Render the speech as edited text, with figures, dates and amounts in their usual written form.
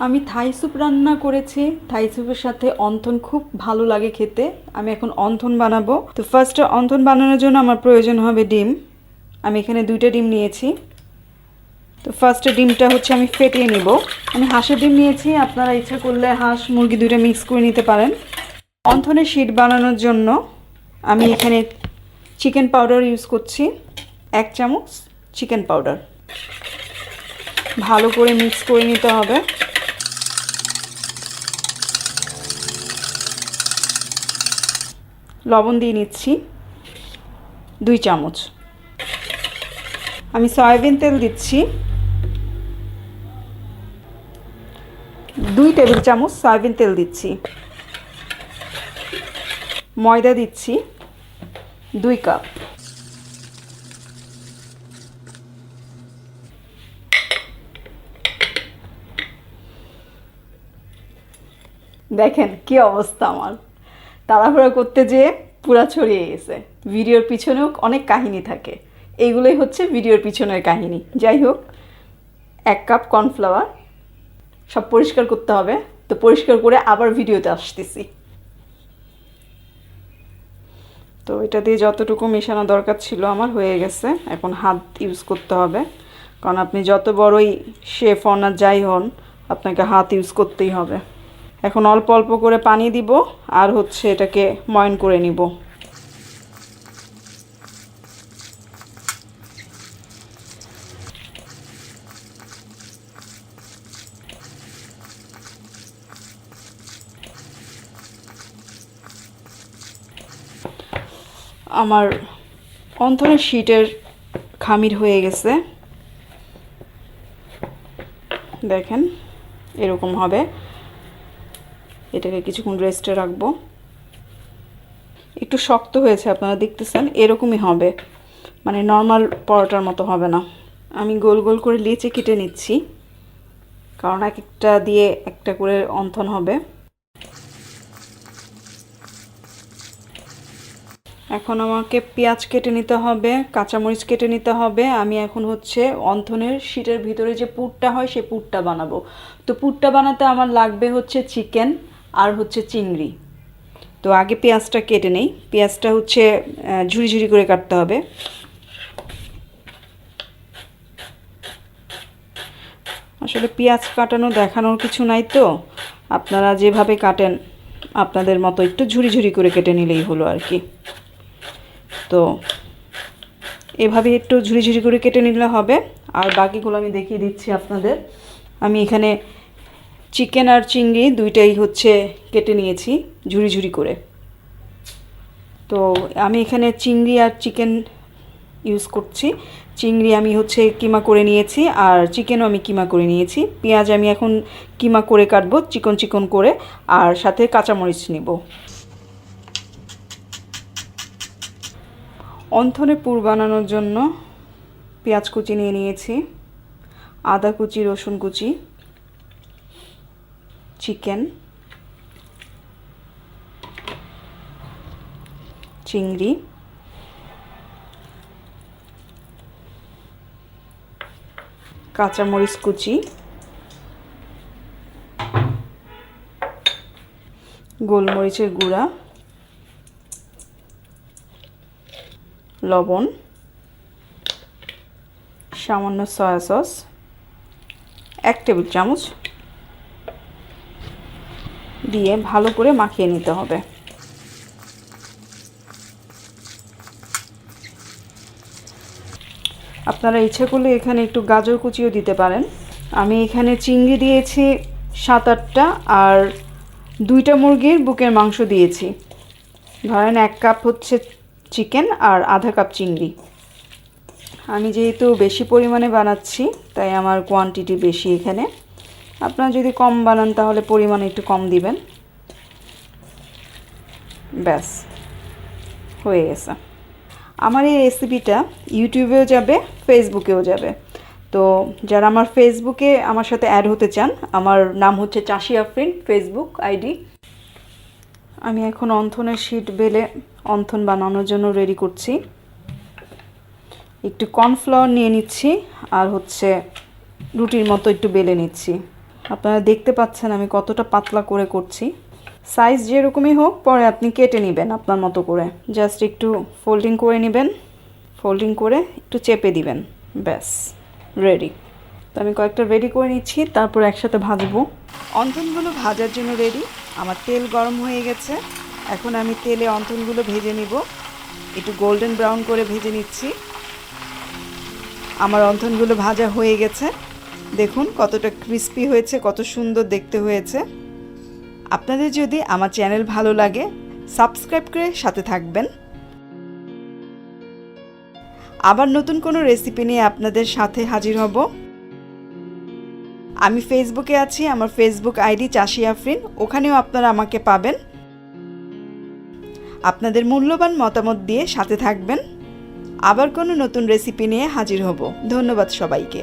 আমি Thai soup রান্না করেছি। থাই স্যুপের সাথে অন্থন খুব ভালো লাগে খেতে। আমি এখন অন্থন বানাবো। তো ফার্স্টে অন্থন বানানোর জন্য আমার প্রয়োজন হবে ডিম। আমি এখানে 2টা ডিম নিয়েছি। তো ফার্স্টে ডিমটা হচ্ছে আমি ফেটিয়ে নিব। আমি হাঁসের ডিম নিয়েছি, আপনারা ইচ্ছা করলে হাঁস মুরগি 2টা মিক্স করে নিতে পারেন। অন্থনের শীট বানানোর জন্য আমি এখানে চিকেন পাউডার ইউজ করছি, 1 চামচ চিকেন পাউডার। ভালো করে মিক্স করে নিতে হবে। লবণ দিয়ে নিচ্ছি 2 চামচ। আমি সয়াবিন তেল দিচ্ছি 2 টেবিল চামচ সয়াবিন তেল দিচ্ছি। ময়দা দিচ্ছি 2 কাপ। দেখেন কি অবস্থা আমার, তাড়াহুড়া করতে যেয়ে পুরা ছড়িয়ে গেছে। ভিডিওর পিছনেও অনেক কাহিনী থাকে, এইগুলোই হচ্ছে ভিডিওর পিছনের কাহিনী। যাই হোক, 1 কাপ কর্নফ্লাওয়ার। সব পরিষ্কার করতে হবে, তো পরিষ্কার করে আবার ভিডিওতে আসতেছি। তো এটা দিয়ে যতটুকু মেশানো দরকার ছিল আমার হয়ে গেছে। এখন হাত ইউজ করতে হবে, কারণ আপনি যত বড়ই শেফ হন আর যাই হন, আপনাকে হাত ইউজ করতেই হবে। এখন অল্প অল্প করে পানি দিব আর হচ্ছে এটাকে ময়ন করে নিব। আমার অন্থনের শীটের খামির হয়ে গেছে, দেখেন এরকম হবে। এটাকে কিছুক্ষণ রেস্টে রাখবো। একটু শক্ত হয়েছে, আপনারা দেখতেছেন, এরকমই হবে, মানে নর্মাল পরোটার মতো হবে না। আমি গোল গোল করে লেচি কেটে নিচ্ছি, কারণ এক একটা দিয়ে একটা করে অন্থন হবে। এখন আমাকে পেঁয়াজ কেটে নিতে হবে, কাঁচামরিচ কেটে নিতে হবে। আমি এখন হচ্ছে অন্থনের শীটের ভিতরে যে পুরটা হয় সেই পুরটা বানাবো। তো পুরটা বানাতে আমার লাগবে হচ্ছে চিকেন আর হচ্ছে চিংড়ি। তো আগে পেঁয়াজটা কেটে নেই। পেঁয়াজটা হচ্ছে ঝুরি ঝুরি করে কাটতে হবে। আসলে পেঁয়াজ কাটানো দেখানোর কিছু নাই, তো আপনারা যেভাবে কাটেন আপনাদের মতো একটু ঝুরি ঝুরি করে কেটে নিলেই হলো আর কি। তো এভাবে একটু ঝুরি ঝুরি করে কেটে নিলে হবে। আর বাকিগুলো আমি দেখিয়ে দিচ্ছি আপনাদের। আমি এখানে চিকেন আর চিংড়ি 2টাই হচ্ছে কেটে নিয়েছি ঝুরি ঝুরি করে। তো আমি এখানে চিংড়ি আর চিকেন ইউজ করছি। চিংড়ি আমি হচ্ছে কিমা করে নিয়েছি আর চিকেনও আমি কিমা করে নিয়েছি। পেঁয়াজ আমি এখন কিমা করে কাটবো চিকন চিকন করে, আর সাথে কাঁচামরিচ নিব। অন্থনে পুর বানানোর জন্য পেঁয়াজ কুচি নিয়ে নিয়েছি, আদা কুচি, রসুন কুচি, চিকেন, চিংড়ি, কাঁচামরিচ কুচি, গোলমরিচের গুঁড়া, লবণ, সামান্য সয়া সস 1 টেবিল চামচ দিয়ে ভালো করে মাখিয়ে নিতে হবে। আপনারা ইচ্ছা করলে এখানে একটু গাজর কুচিও দিতে পারেন। আমি এখানে চিংড়ি দিয়েছি 7-8টা আর 2টা মুরগির বুকের মাংস দিয়েছি। ধরেন 1 কাপ হচ্ছে চিকেন আর আধা কাপ চিংড়ি। আমি যেহেতু বেশি পরিমাণে বানাচ্ছি তাই আমার কোয়ান্টিটি বেশি এখানে। আপনারা যদি কম বানান তাহলে পরিমাণ একটু কম দিবেন। ব্যাস হয়ে গেছে। আমার এই রেসিপিটা ইউটিউবেও যাবে, ফেসবুকেও যাবে। তো যারা আমার ফেসবুকে আমার সাথে অ্যাড হতে চান, আমার নাম হচ্ছে চাষি আফরিন, ফেসবুক আইডি। আমি এখন অন্থনের শীট বেলে অন্থন বানানোর জন্য রেডি করছি। একটু কর্নফ্লাওয়ার নিয়ে নিচ্ছি আর হচ্ছে রুটির মতো একটু বেলে নিচ্ছি। আপনারা দেখতে পাচ্ছেন আমি কতটা পাতলা করে করছি। সাইজ যেরকমই হোক পরে আপনি কেটে নেবেন আপনার মতো করে। জাস্ট একটু ফোল্ডিং করে নেবেন, ফোল্ডিং করে একটু চেপে দিবেন, ব্যাস রেডি। তো আমি কয়েকটা রেডি করে নিচ্ছি, তারপর একসাথে ভাজবো। অন্থনগুলো ভাজার জন্য রেডি। আমার তেল গরম হয়ে গেছে, এখন আমি তেলে অন্থনগুলো ভেজে নিব। একটু গোল্ডেন ব্রাউন করে ভেজে নিচ্ছি। আমার অন্থনগুলো ভাজা হয়ে গেছে, দেখুন কতটা ক্রিস্পি হয়েছে, কত সুন্দর দেখতে হয়েছে। আপনাদের যদি আমার চ্যানেল ভালো লাগে সাবস্ক্রাইব করে সাথে থাকবেন। আবার নতুন কোনো রেসিপি নিয়ে আপনাদের সাথে হাজির হব। আমি ফেসবুকে আছি, আমার ফেসবুক আইডি চাষী আফরিন, ওখানেও আপনারা আমাকে পাবেন। আপনাদের মূল্যবান মতামত দিয়ে সাথে থাকবেন। আবার কোনো নতুন রেসিপি নিয়ে হাজির হব। ধন্যবাদ সবাইকে।